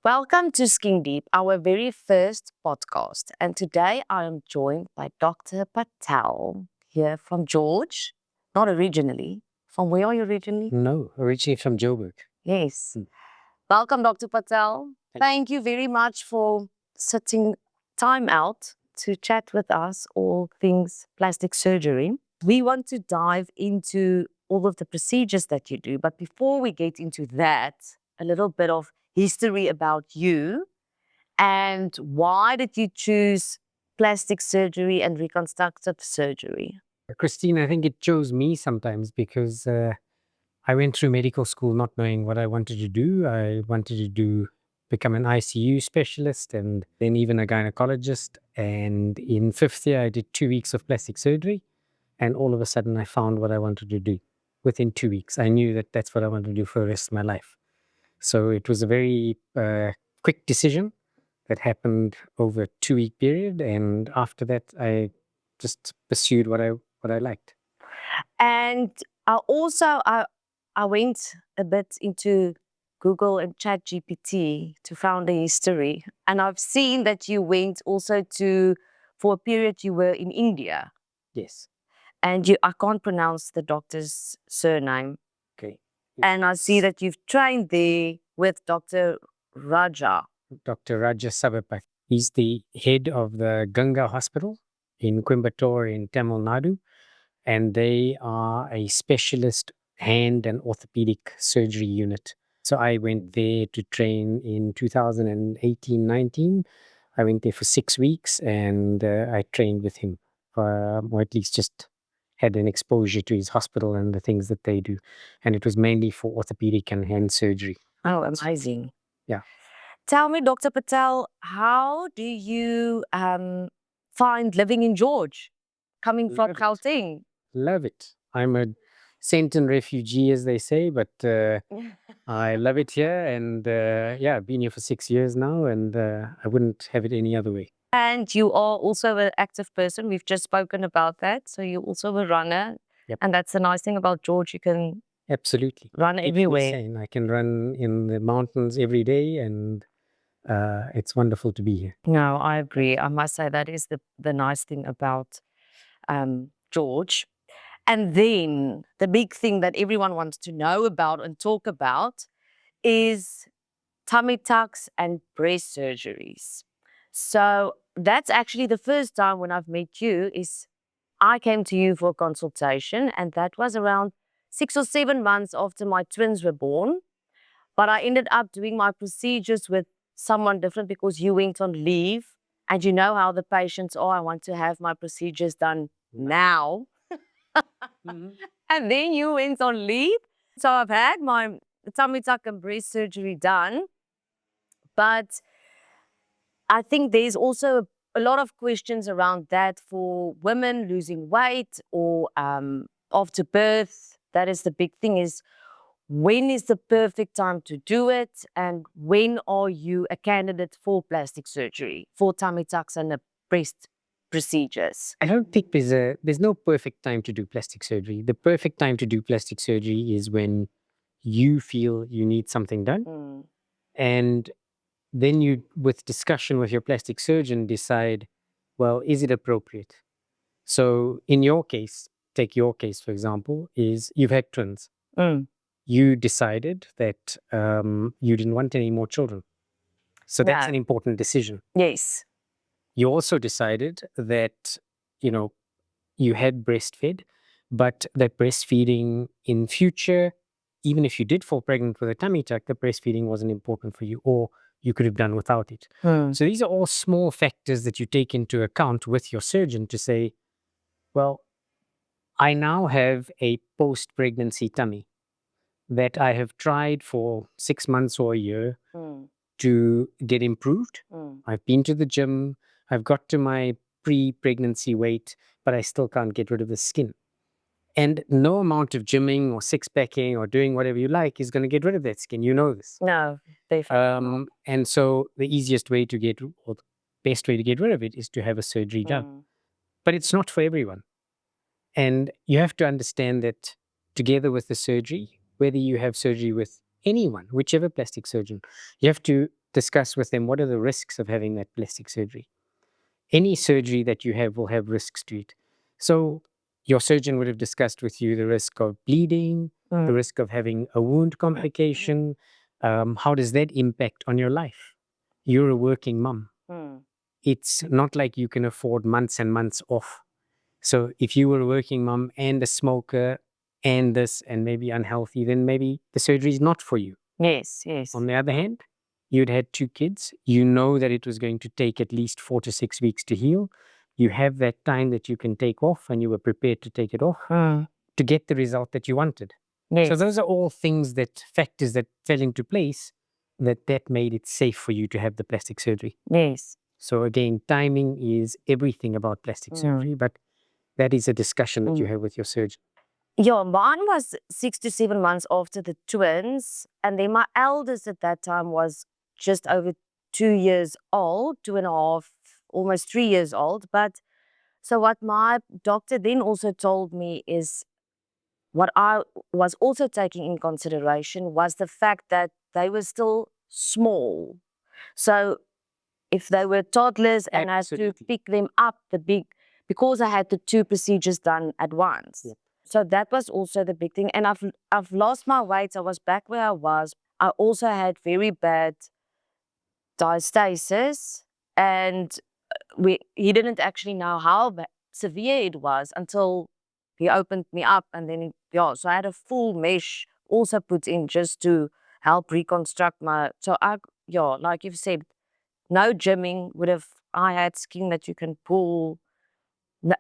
Welcome to Skin Deep, our very first podcast. And today I am joined by Dr. Patel here from George, not originally. From where are you originally? No, originally from Joburg. Yes. Mm. Welcome, Dr. Patel. Thank Thank you very much for sitting time out to chat with us all things plastic surgery. We want to dive into all of the procedures that you do. But before we get into that, a little bit of history about you and why did you choose plastic surgery and reconstructive surgery? Christine, I think it chose me sometimes because I went through medical school not knowing what I wanted to do. I wanted to become an ICU specialist and then even a gynecologist. And in fifth year, I did 2 weeks of plastic surgery. And all of a sudden, I found what I wanted to do within 2 weeks. I knew that that's what I wanted to do for the rest of my life. So it was a very quick decision that happened over a 2 week period. And after that, I just pursued what I liked. And I went a bit into Google and Chat GPT to find the history. And I've seen that you went also for a period you were in India. Yes. And I can't pronounce the doctor's surname. Okay. And I see that you've trained there with Dr. Raja. Dr. Raja Sabapak. He's the head of the Ganga Hospital in Coimbatore in Tamil Nadu. And they are a specialist hand and orthopedic surgery unit. So I went there to train in 2018-19. I went there for 6 weeks and I trained with him, or at least just had an exposure to his hospital and the things that they do. And it was mainly for orthopedic and hand surgery. Oh, amazing. Yeah. Tell me, Dr. Patel, how do you find living in George, coming from Love it. Gauteng? Love it. I'm a Sainton refugee, as they say, but I love it here. And yeah, I've been here for 6 years now, and I wouldn't have it any other way. And you are also an active person. We've just spoken about that. So you're also a runner. Yep. And that's the nice thing about George. You can Absolutely. run Keeps me everywhere. sane. I can run in the mountains every day, and it's wonderful to be here. No, I agree. I must say that is the nice thing about George. And then the big thing that everyone wants to know about and talk about is tummy tucks and breast surgeries. So that's actually the first time when I've met you is I came to you for a consultation, and that was around 6 or 7 months after my twins were born. But I ended up doing my procedures with someone different because you went on leave, and you know how the patients are. I want to have my procedures done now. And then you went on leave. So I've had my tummy tuck and breast surgery done. But I think there's also a lot of questions around that for women losing weight or after birth. That is the big thing is when is the perfect time to do it and when are you a candidate for plastic surgery, for tummy tucks and breast procedures? I don't think there's no perfect time to do plastic surgery. The perfect time to do plastic surgery is when you feel you need something done, and then you, with discussion with your plastic surgeon, decide, well, is it appropriate? So in your case, take your case, for example, is you've had twins. Mm. You decided that you didn't want any more children. So that's No. an important decision. Yes. You also decided that, you had breastfed, but that breastfeeding in future, even if you did fall pregnant with a tummy tuck, the breastfeeding wasn't important for you, or you could have done without it. So these are all small factors that you take into account with your surgeon to say, well, I now have a post-pregnancy tummy that I have tried for 6 months or a year to get improved. I've been to the gym, I've got to my pre-pregnancy weight, but I still can't get rid of the skin. And no amount of gymming or six-packing or doing whatever you like is going to get rid of that skin. You know this. No, definitely not. And so the easiest way to get, or the best way to get rid of it is to have a surgery done. But it's not for everyone. And you have to understand that together with the surgery, whether you have surgery with anyone, whichever plastic surgeon, you have to discuss with them what are the risks of having that plastic surgery. Any surgery that you have will have risks to it. So your surgeon would have discussed with you the risk of bleeding, the risk of having a wound complication. How does that impact on your life? You're a working mom. It's not like you can afford months and months off. So if you were a working mom and a smoker and this and maybe unhealthy, then maybe the surgery is not for you. Yes, yes. On the other hand, you'd had 2 kids. You know that it was going to take at least 4 to 6 weeks to heal. You have that time that you can take off, and you were prepared to take it off to get the result that you wanted. So Yes, those are all things factors that fell into place that made it safe for you to have the plastic surgery. yes. So again, timing is everything about plastic surgery, but that is a discussion that you have with your surgeon. Yeah, mine was 6 to 7 months after the twins. And then my eldest at that time was just over 2 years old, 2.5, almost 3 years old. But so what my doctor then also told me is what I was also taking in consideration was the fact that they were still small. So if they were toddlers and I had to Absolutely. pick them up, because I had the 2 procedures done at once. Yep. So that was also the big thing. And I've lost my weight. I was back where I was. I also had very bad diastasis, and he didn't actually know how severe it was until he opened me up, and then so I had a full mesh also put in just to help reconstruct my. So like you've said, no gymming would have. I had skin that you can pull.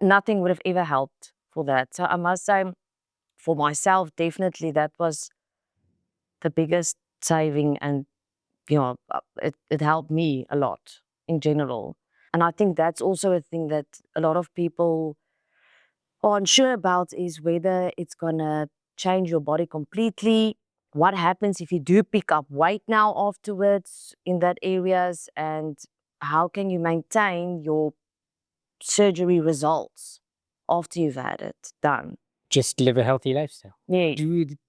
Nothing would have ever helped for that. So I must say, for myself, definitely that was the biggest saving, and it helped me a lot in general. And I think that's also a thing that a lot of people are unsure about, is whether it's gonna change your body completely. What happens if you do pick up weight now afterwards in that areas, and how can you maintain your surgery results after you've had it done? Just live a healthy lifestyle. Yes.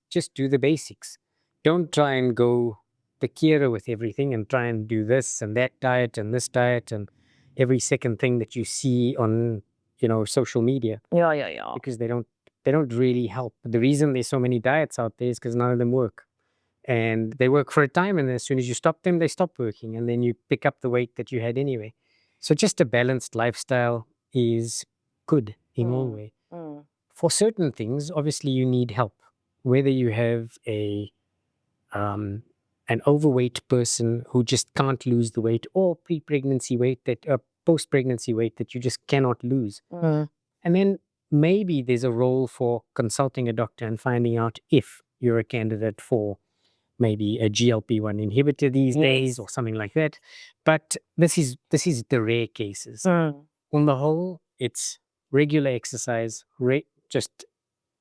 Just do the basics. Don't try and go the Kira with everything and try and do this and that diet and this diet and every second thing that you see on social media, Yeah. because they don't really help. The reason there's so many diets out there is because none of them work. And they work for a time, and as soon as you stop them, they stop working, and then you pick up the weight that you had anyway. So just a balanced lifestyle is good in all way. For certain things, obviously you need help. Whether you have an overweight person who just can't lose the weight, or pre-pregnancy weight that post-pregnancy weight that you just cannot lose. And then maybe there's a role for consulting a doctor and finding out if you're a candidate for maybe a GLP-1 inhibitor these days or something like that. But this is the rare cases. On the whole, it's regular exercise, just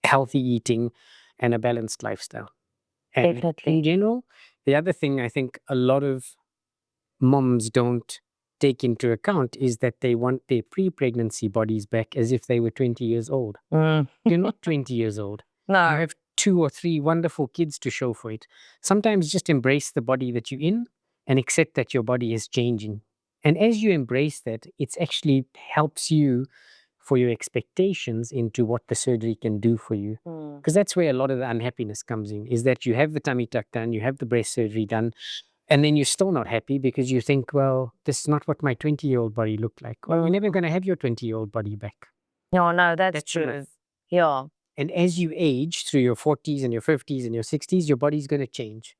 healthy eating, and a balanced lifestyle. And Definitely. in general, the other thing I think a lot of moms don't take into account is that they want their pre-pregnancy bodies back as if they were 20 years old. You're not 20 years old. You No. have 2 or 3 wonderful kids to show for it. Sometimes just embrace the body that you're in and accept that your body is changing. And as you embrace that, it actually helps you for your expectations into what the surgery can do for you. Because that's where a lot of the unhappiness comes in, is that you have the tummy tuck done, you have the breast surgery done, and then you're still not happy because you think, well, this is not what my 20-year-old body looked like. Well, you're never going to have your 20-year-old body back. No, that's That's a true. myth. Yeah. And as you age through your 40s and your 50s and your 60s, your body's going to change.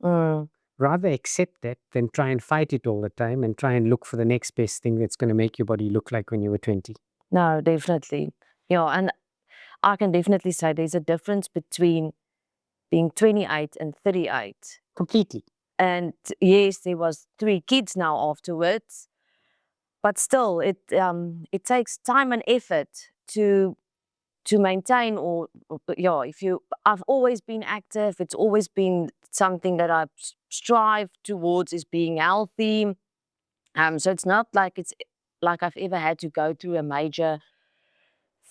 Rather accept that than try and fight it all the time and try and look for the next best thing that's going to make your body look like when you were 20. No, definitely. Yeah, and I can definitely say there's a difference between being 28 and 38. Completely. And yes, there was 3 kids now afterwards, but still, it takes time and effort to maintain, I've always been active. It's always been something that I strive towards, is being healthy. So it's not like I've ever had to go through a major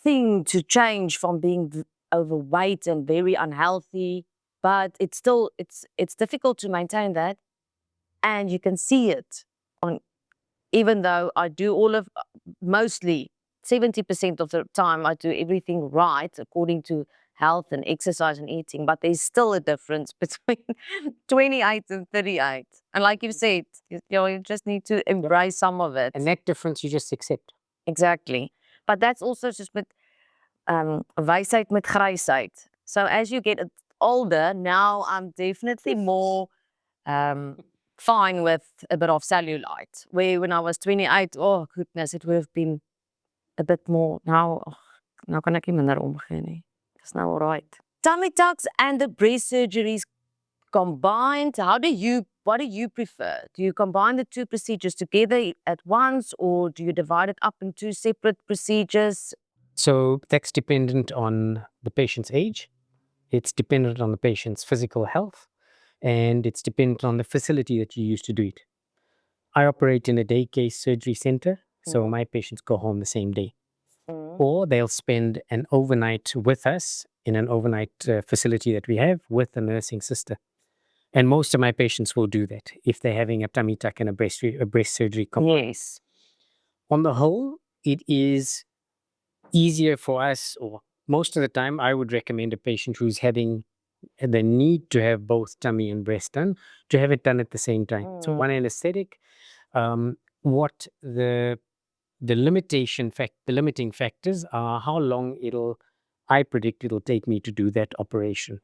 thing to change from being overweight and very unhealthy. But it's still it's difficult to maintain that. and you can see it on, even though I do mostly 70% of the time, I do everything right according to health and exercise and eating, but there's still a difference between 28 and 38. And like you said, you just need to embrace some of it. And that difference you just accept. Exactly. But that's also just with wysheid met grysheid. So as you get older, now I'm definitely more fine with a bit of cellulite. Where when I was 28, oh goodness, it would have been a bit more. Now kan ek nie minder omgee nie. Dis nou all right. Tummy tucks and the breast surgeries combined, what do you prefer? Do you combine the two procedures together at once, or do you divide it up into separate procedures? So that's dependent on the patient's age. It's dependent on the patient's physical health, and it's dependent on the facility that you use to do it. I operate in a day case surgery center, so my patients go home the same day. Or they'll spend an overnight with us in an overnight facility that we have with a nursing sister. And most of my patients will do that if they're having a tummy tuck and a breast surgery. Yes. On the whole, it is easier for us, or most of the time, I would recommend a patient who's having the need to have both tummy and breast done to have it done at the same time. So one anesthetic, what the limiting factors are how long I predict it'll take me to do that operation.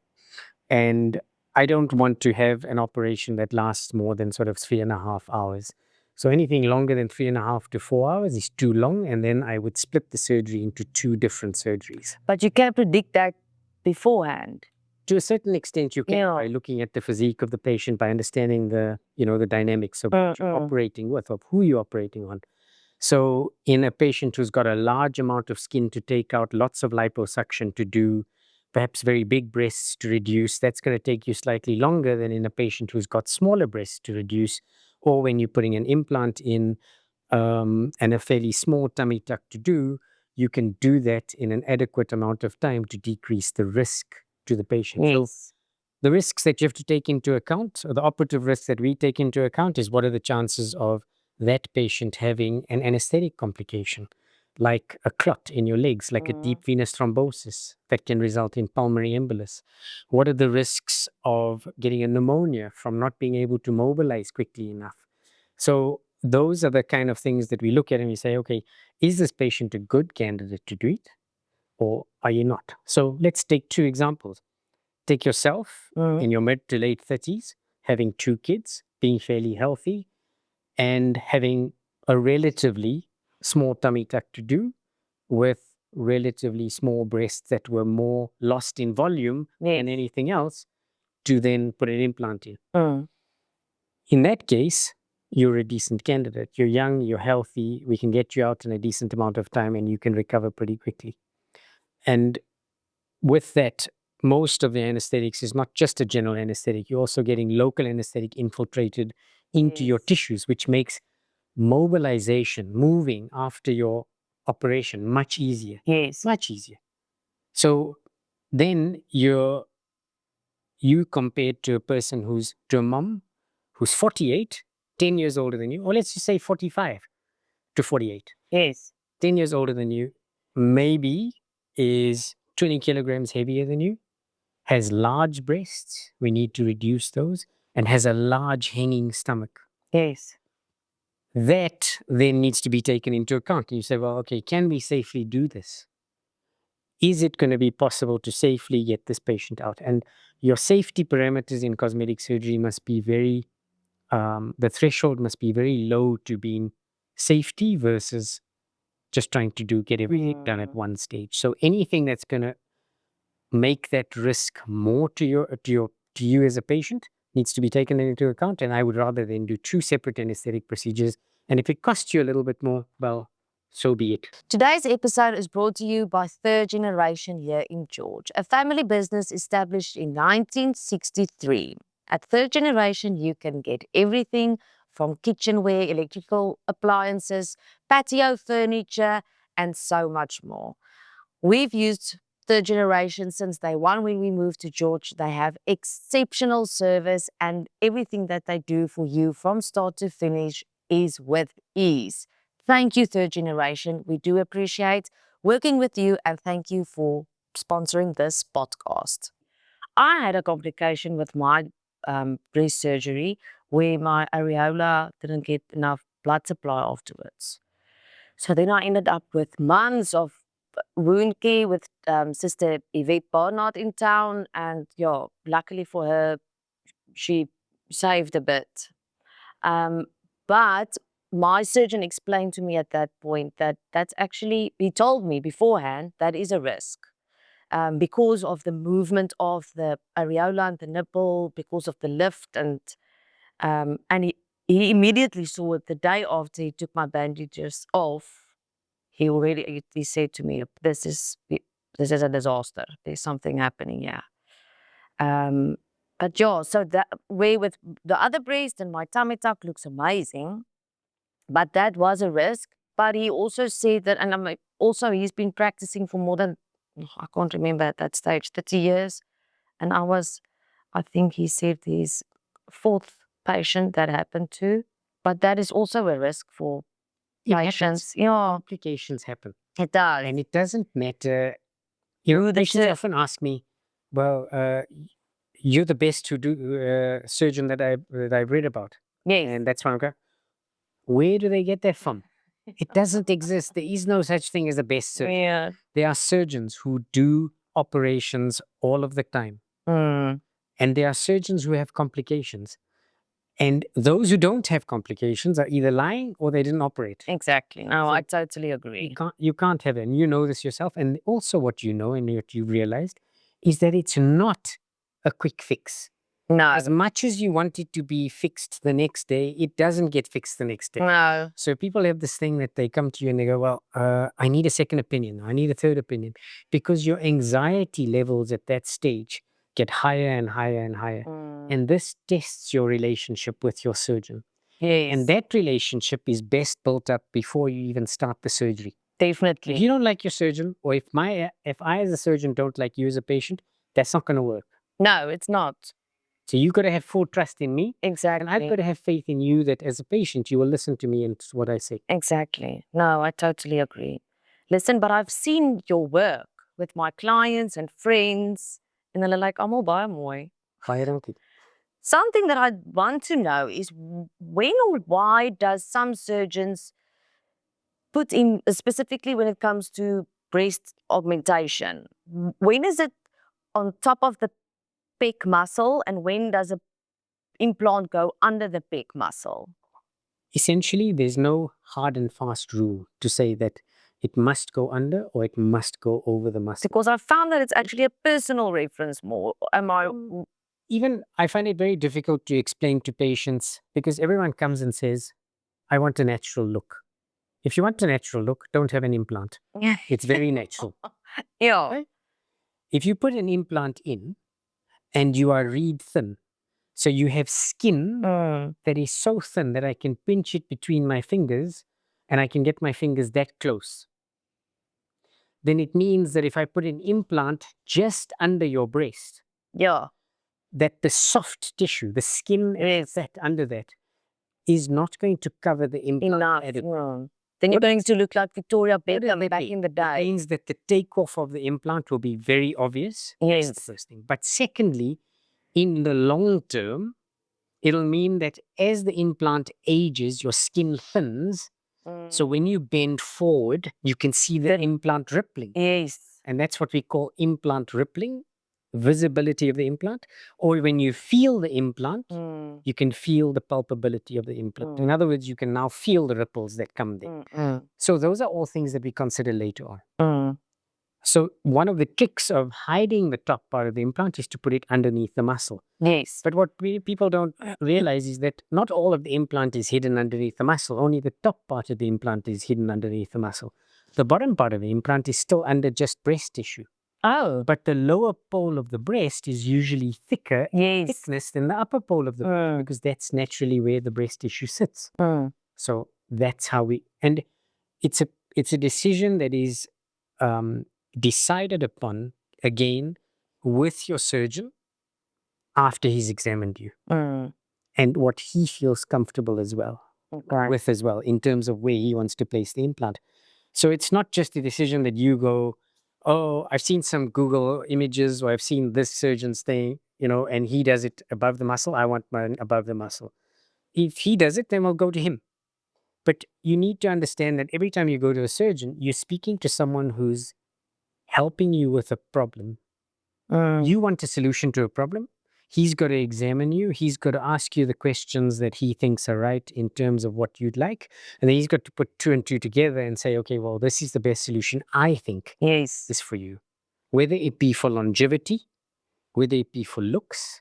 And I don't want to have an operation that lasts more than sort of 3.5 hours. So anything longer than 3.5 to 4 hours is too long. And then I would split the surgery into 2 different surgeries. But you can predict that beforehand. To a certain extent, you can by looking at the physique of the patient, by understanding the dynamics of what you're operating with, of who you're operating on. So in a patient who's got a large amount of skin to take out, lots of liposuction to do, perhaps very big breasts to reduce, that's going to take you slightly longer than in a patient who's got smaller breasts to reduce, or when you're putting an implant in and a fairly small tummy tuck to do, you can do that in an adequate amount of time to decrease the risk to the patient. Yes. So the risks that you have to take into account, or the operative risks that we take into account, is what are the chances of that patient having an anesthetic complication, like a clot in your legs, like a deep venous thrombosis that can result in pulmonary embolus? What are the risks of getting a pneumonia from not being able to mobilize quickly enough? So those are the kind of things that we look at and we say, okay, is this patient a good candidate to do it, or are you not? So let's take 2 examples. Take yourself in your mid to late 30s, having 2 kids, being fairly healthy, and having a relatively small tummy tuck to do with relatively small breasts that were more lost in volume than anything else, to then put an implant in. In that case, you're a decent candidate. You're young, you're healthy, we can get you out in a decent amount of time and you can recover pretty quickly. And with that, most of the anesthetics is not just a general anesthetic. You're also getting local anesthetic infiltrated into your tissues, which makes mobilization, moving after your operation, much easier. Yes. Much easier. So then you compared to a person to a mom who's 48, 10 years older than you, or let's just say 45 to 48. Yes. 10 years older than you, maybe is 20 kilograms heavier than you, has large breasts, we need to reduce those, and has a large hanging stomach. Yes. That then needs to be taken into account. And you say, well, okay, can we safely do this? Is it going to be possible to safely get this patient out? And your safety parameters in cosmetic surgery must be the threshold must be very low to being safety versus just trying to get everything done at one stage. So anything that's going to make that risk more to you as a patient needs to be taken into account. And I would rather then do 2 separate anesthetic procedures. And if it costs you a little bit more, well, so be it. Today's episode is brought to you by Third Generation here in George, a family business established in 1963. At Third Generation, you can get everything from kitchenware, electrical appliances, patio furniture, and so much more. We've used third generation since day one when we moved to George. They have exceptional service, and everything that they do for you from start to finish is with ease. Thank you, third generation. We do appreciate working with you, and thank you for sponsoring this podcast. I had a complication with my breast surgery where my areola didn't get enough blood supply afterwards. So then I ended up with months of wound care with Sister Yvette Barnard in town. And yeah, luckily for her, she saved a bit. But my surgeon explained to me at that point that that's actually, he told me beforehand, that is a risk. Because of the movement of the areola and the nipple, because of the lift, and he immediately saw it the day after he took my bandages off. He said to me, "This is a disaster. There's something happening here." But yeah, so that way with the other breast and my tummy tuck looks amazing, but that was a risk. But he also said that, and also he's been practicing for more than, I can't remember at that stage, 30 years. And I think he said his fourth patient that happened to, but that is also a risk for patients. Yeah, Complications happen. it does. And it doesn't matter. You know, Who the patients sur- often ask me, well, you're the best surgeon that I've read about. Yes. And that's why I'm going, where do they get that from? It doesn't exist. There is no such thing as a best surgeon. Yeah. There are surgeons who do operations all of the time. Mm, And there are surgeons who have complications. And those who don't have complications are either lying or they didn't operate. exactly. No, So I totally agree. You can't have it. And you know this yourself. And also what you know and what you realized is that it's not a quick fix. No. As much as you want it to be fixed the next day, it doesn't get fixed the next day. No. So people have this thing that they come to you and they go, well, I need a second opinion. I need a third opinion. Because your anxiety levels at that stage get higher and higher and higher. And this tests your relationship with your surgeon. Yes. And that relationship is best built up before you even start the surgery. Definitely. If you don't like your surgeon, or if I as a surgeon don't like you as a patient, that's not going to work. No, it's not. So you've got to have full trust in me. Exactly. And I've got to have faith in you that as a patient, you will listen to me and what I say. Exactly. No, I totally agree. Listen, but I've seen your work with my clients and friends, and they're like, I'm all by mooi. Something that I want to know is when or why does some surgeons put in, specifically when it comes to breast augmentation, when is it on top of the pec muscle and when does a implant go under the pec muscle? Essentially, there's no hard and fast rule to say that it must go under or it must go over the muscle. Because I found that it's actually a personal reference more. Even I find it very difficult to explain to patients because everyone comes and says, I want a natural look. If you want a natural look, don't have an implant. It's very natural. Yeah. Right? If you put an implant in and you are reed thin, so you have skin that is so thin that I can pinch it between my fingers and I can get my fingers that close, then it means that if I put an implant just under your breast, Yeah. that the soft tissue, the skin that under that, is not going to cover the implant. Enough. Then you're going to look like Victoria Beckham back in the day. It means that the takeoff of the implant will be very obvious. Yes. That's the first thing. But secondly, in the long term, it'll mean that as the implant ages, your skin thins. So when you bend forward, you can see the implant rippling. Yes. And that's what we call implant rippling, visibility of the implant. Or when you feel the implant, you can feel the palpability of the implant. In other words, you can now feel the ripples that come there. So those are all things that we consider later on. So one of the tricks of hiding the top part of the implant is to put it underneath the muscle. Yes. But what people don't realize is that not all of the implant is hidden underneath the muscle. Only the top part of the implant is hidden underneath the muscle. The bottom part of the implant is still under just breast tissue. Oh. But the lower pole of the breast is usually thicker in thickness than the upper pole of the breast because that's naturally where the breast tissue sits. So that's how and it's a decision that is decided upon again with your surgeon after he's examined you and what he feels comfortable as well with as well in terms of where he wants to place the implant. So it's not just a decision that you go, oh, I've seen some Google images or I've seen this surgeon's thing, and he does it above the muscle. I want mine above the muscle. If he does it, then we'll go to him. But you need to understand that every time you go to a surgeon, you're speaking to someone who's helping you with a problem. You want a solution to a problem. He's got to examine you. He's got to ask you the questions that he thinks are right in terms of what you'd like. And then he's got to put two and two together and say, okay, well, this is the best solution I think is for you. Whether it be for longevity, whether it be for looks,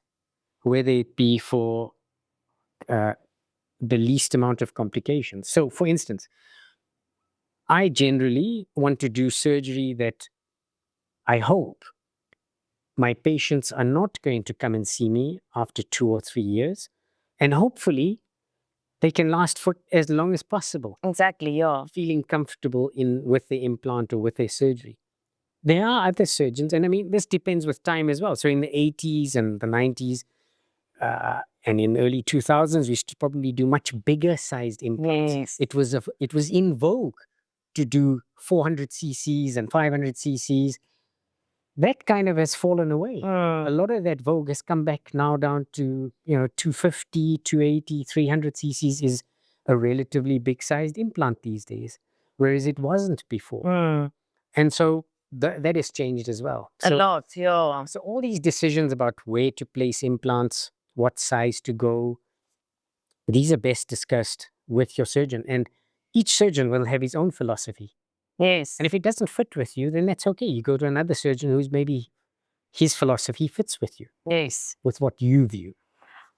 whether it be for the least amount of complications. So, for instance, I generally want to do surgery that I hope my patients are not going to come and see me after 2 or 3 years. And hopefully, they can last for as long as possible. Exactly, yeah. Feeling comfortable with the implant or with their surgery. There are other surgeons, and I mean, this depends with time as well. So in the 80s and the 90s, and in the early 2000s, we used to probably do much bigger sized implants. Yes. It was in vogue to do 400 cc's and 500 cc's. That kind of has fallen away. A lot of that vogue has come back now down to, 250, 280, 300 cc's is a relatively big sized implant these days, whereas it wasn't before. And so that has changed as well. A lot, yeah. So all these decisions about where to place implants, what size to go, these are best discussed with your surgeon. And each surgeon will have his own philosophy. Yes. And if it doesn't fit with you, then that's okay. You go to another surgeon who's maybe his philosophy fits with you, Yes. with what you view.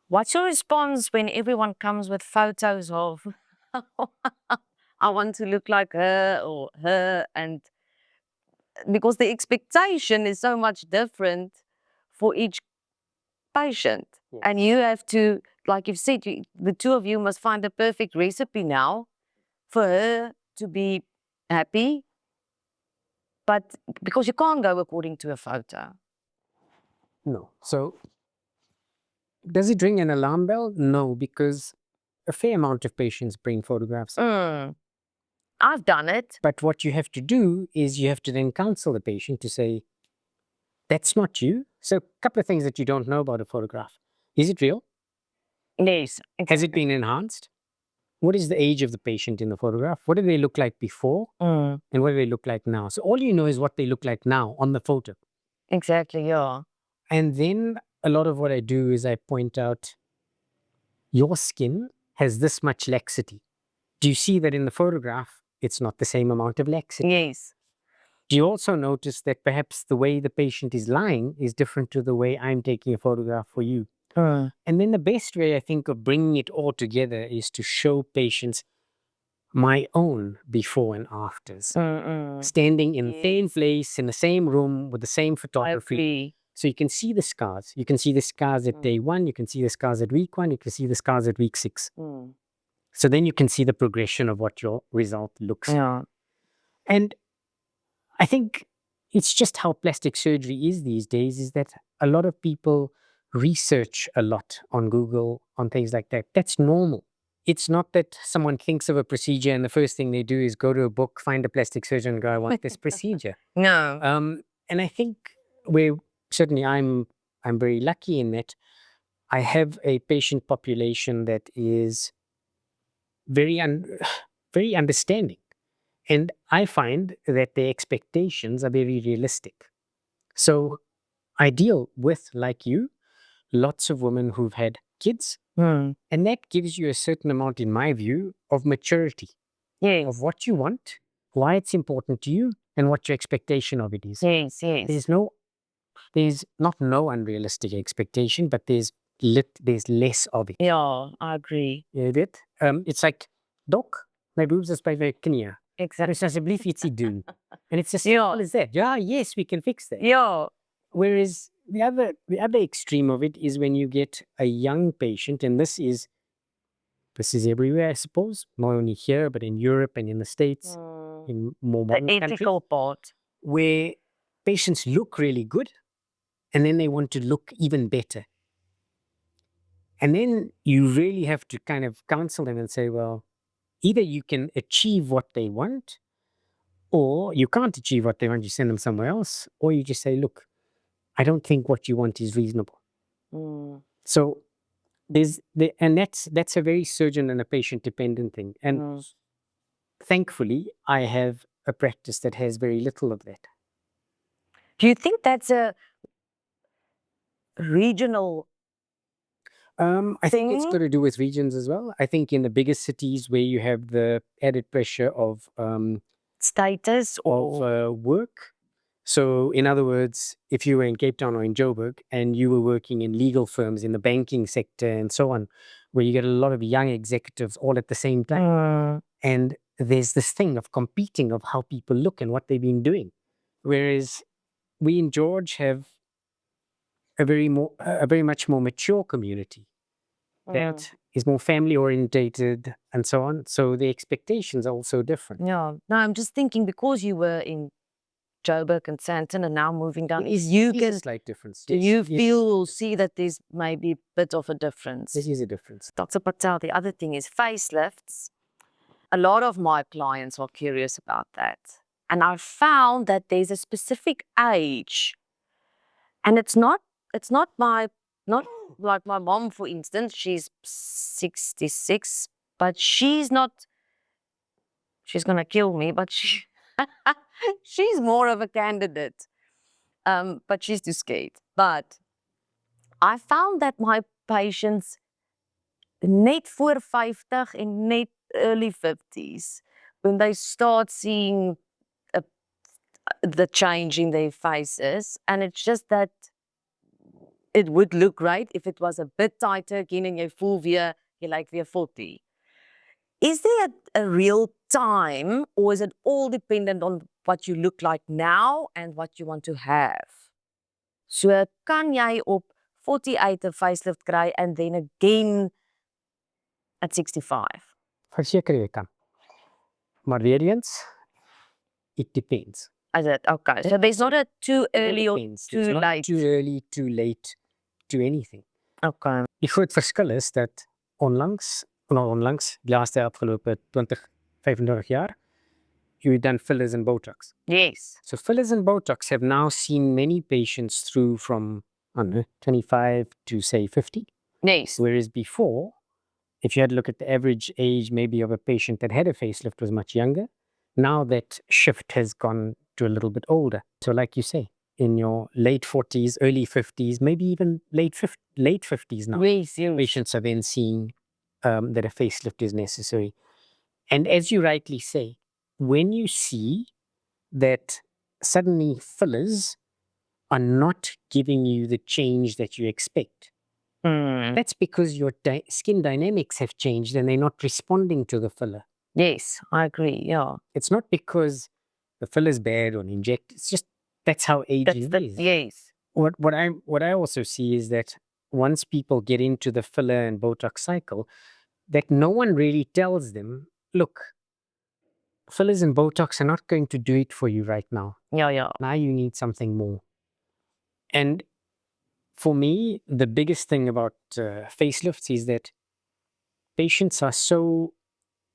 What's your response when everyone comes with photos of, I want to look like her or her, and because the expectation is so much different for each patient. Yes. And you have to, like you've said, the two of you must find the perfect recipe now for her to be happy. But because you can't go according to a photo. No. So does it ring an alarm bell? No, because a fair amount of patients bring photographs. I've done it. But what you have to do is you have to then counsel the patient to say, that's not you. So a couple of things that you don't know about a photograph. Is it real? Yes. Exactly. Has it been enhanced? What is the age of the patient in the photograph? What did they look like before? And what do they look like now? So all you know is what they look like now on the photo. Exactly, yeah. And then a lot of what I do is I point out, your skin has this much laxity. Do you see that in the photograph, it's not the same amount of laxity? Yes. Do you also notice that perhaps the way the patient is lying is different to the way I'm taking a photograph for you? And then the best way, I think, of bringing it all together is to show patients my own before and afters. Standing in the same place, in the same room, with the same photography. So you can see the scars. You can see the scars at day 1. You can see the scars at week 1. You can see the scars at week 6. So then you can see the progression of what your result looks like. And I think it's just how plastic surgery is these days, is that a lot of people research a lot on Google, on things like that. That's normal. It's not that someone thinks of a procedure and the first thing they do is go to a book, find a plastic surgeon and go, I want this procedure. No. And I think certainly I'm very lucky in that I have a patient population that is very understanding. And I find that their expectations are very realistic. So I deal with, like you, lots of women who've had kids. And that gives you a certain amount, in my view, of maturity. Yes. Of what you want, why it's important to you, and what your expectation of it is. Yes, yes. There's not no unrealistic expectation, but there's less of it. Yeah, I agree. Jy weet, it's like, Doc, my boobs is by my knie. Exactly. Dus asseblief ietsie doen. And it's as Yeah. simple as that. Yeah, yes, we can fix that. Yeah. Whereas the other extreme of it is when you get a young patient, and this is everywhere, I suppose, not only here, but in Europe and in the States, in more The modern countries, ethical part. where patients look really good, and then they want to look even better. And then you really have to kind of counsel them and say, well, either you can achieve what they want, or you can't achieve what they want, you send them somewhere else, or you just say, look, I don't think what you want is reasonable. So and that's a very surgeon and a patient dependent thing. And thankfully, I have a practice that has very little of that. Do you think that's a regional I think it's thing? got to do with regions as well. I think in the biggest cities where you have the added pressure of Status or work. So, in other words, if you were in Cape Town or in Joburg and you were working in legal firms in the banking sector and so on, where you get a lot of young executives all at the same time, and there's this thing of competing of how people look and what they've been doing. Whereas we in George have a very much more mature community that is more family orientated and so on. So the expectations are also different. Yeah. No, I'm just thinking because you were in Joburg and Sandton and now moving down, There is a slight difference. do you feel or see that there's maybe a bit of a difference? There is a difference. Dr. Patel, the other thing is facelifts. A lot of my clients are curious about that. And I found that there's a specific age. And it's not not like my mom, for instance, she's 66, but she's gonna kill me, but she's more of a candidate. But she's too scared. But I found that my patients net voor 50 en net early 50s, when they start seeing the change in their faces, and it's just that it would look great if it was a bit tighter, again, and you voel weer, jy lyk weer 40. Is there a real time, or is it all dependent on what you look like now and what you want to have? So kan jy op 48 'n facelift kry and then again at 65? Verseker jy kan. Maar weer eens, it depends. Is it? Okay. So there's not a too early or Depends. too It's not late. too early, too late, to anything. Okay. Die groot verskil is dat onlangs, die laaste afgelope 20, 25 jaar, you've done fillers and Botox. Yes. So fillers and Botox have now seen many patients through from, I don't know, 25 to say 50. Yes. Whereas before, if you had to look at the average age maybe of a patient that had a facelift was much younger. Now that shift has gone to a little bit older. So like you say, in your late 40s, early 50s, maybe even late 50s now, Yes. patients are then seeing that a facelift is necessary. And as you rightly say, when you see that suddenly fillers are not giving you the change that you expect, that's because your skin dynamics have changed and they're not responding to the filler. Yes, I agree. Yeah. It's not because the filler's bad or inject. It's just that's how aging is. Yes. What I also see is that once people get into the filler and Botox cycle, that no one really tells them, look, fillers and Botox are not going to do it for you right now. Yeah. Now you need something more. And for me, the biggest thing about facelifts is that patients are so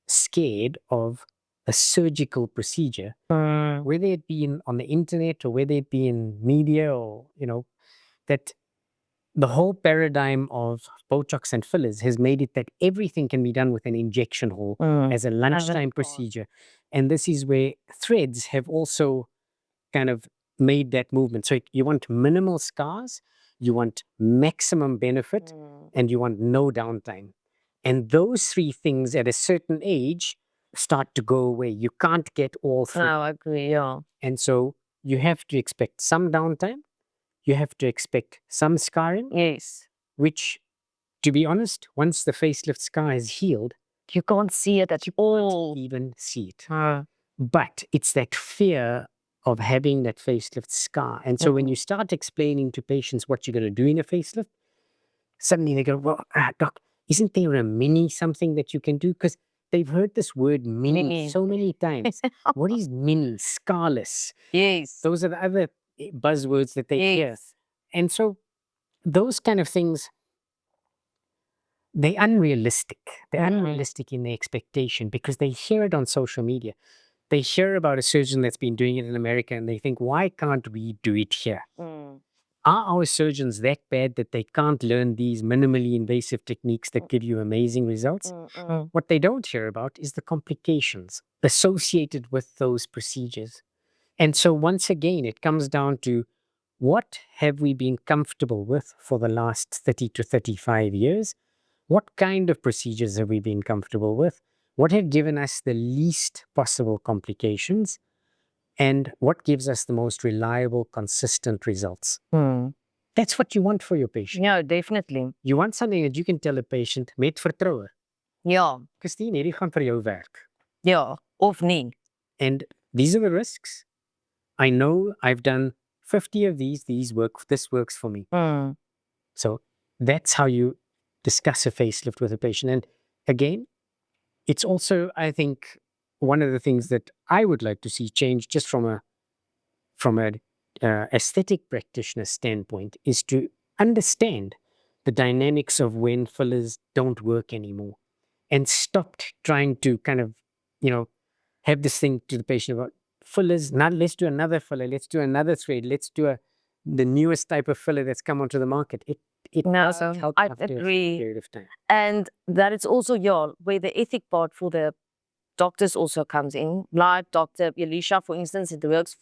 scared of a surgical procedure, whether it be on the internet or whether it be in media or, that the whole paradigm of Botox and fillers has made it that everything can be done with an injection hole as a lunchtime procedure. And this is where threads have also kind of made that movement. So you want minimal scars, you want maximum benefit, and you want no downtime. And those three things at a certain age start to go away. You can't get all three. No, I agree. Yeah. And so you have to expect some downtime. You have to expect some scarring. Yes. Which, to be honest, once the facelift scar is healed, you can't see it at all. Can't even see it. But it's that fear of having that facelift scar. And so when you start explaining to patients what you're going to do in a facelift, suddenly they go, well, doc, isn't there a mini something that you can do? Because they've heard this word mini so many times. What is mini? Scarless. Yes. Those are the other buzzwords that they hear. Yes. And so those kind of things, they're unrealistic. They're unrealistic in their expectation because they hear it on social media. They hear about a surgeon that's been doing it in America and they think, why can't we do it here? Mm. Are our surgeons that bad that they can't learn these minimally invasive techniques that give you amazing results? What they don't hear about is the complications associated with those procedures. And so once again, it comes down to what have we been comfortable with for the last 30 to 35 years? What kind of procedures have we been comfortable with? What have given us the least possible complications? And what gives us the most reliable, consistent results? That's what you want for your patient. Ja, definitely. You want something that you can tell a patient met vertroue. Ja, Christine, hierdie gaan vir jou werk. ja, of nie. And these are the risks. I know I've done 50 of these work, this works for me. So that's how you discuss a facelift with a patient. And again, it's also, I think, one of the things that I would like to see change just from a aesthetic practitioner standpoint is to understand the dynamics of when fillers don't work anymore and stopped trying to kind of, have this thing to the patient about fillers. Now let's do another filler. Let's do another thread. Let's do the newest type of filler that's come onto the market. It No, doesn't help I after a agree. period of time. And that it's also, yeah, where the ethic part for the doctors also comes in. Like Dr. Elisha, for instance, it works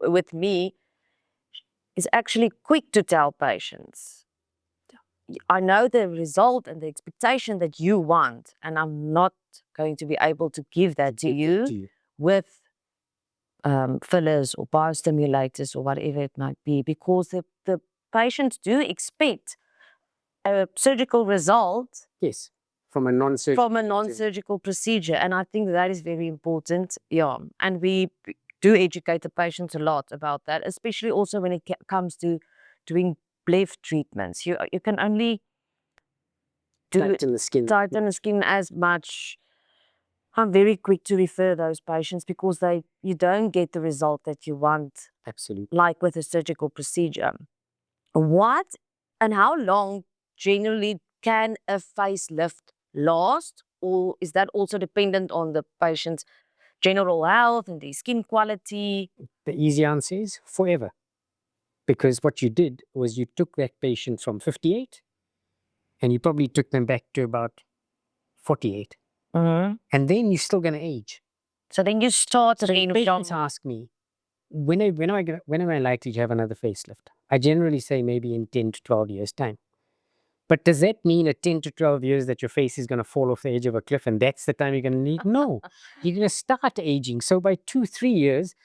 with me, is actually quick to tell patients, I know the result and the expectation that you want, and I'm not going to be able to give that to you with fillers or biostimulators or whatever it might be, because the patients do expect a surgical result. Yes, from a non-surgical procedure. And I think that is very important. Yeah. And we do educate the patients a lot about that, especially also when it comes to doing bleft treatments. You can only tighten the skin as much. I'm very quick to refer those patients because you don't get the result that you want. Absolutely. Like with a surgical procedure. What and how long generally can a facelift last? Or is that also dependent on the patient's general health and their skin quality? The easy answer is forever. Because what you did was you took that patient from 58 and you probably took them back to about 48. And then you're still going to age. So then you start again. Patients ask me, when am I likely to have another facelift? I generally say maybe in 10 to 12 years' time. But does that mean at 10 to 12 years that your face is going to fall off the edge of a cliff and that's the time you're going to need? No, you're going to start aging. So by 2-3 years,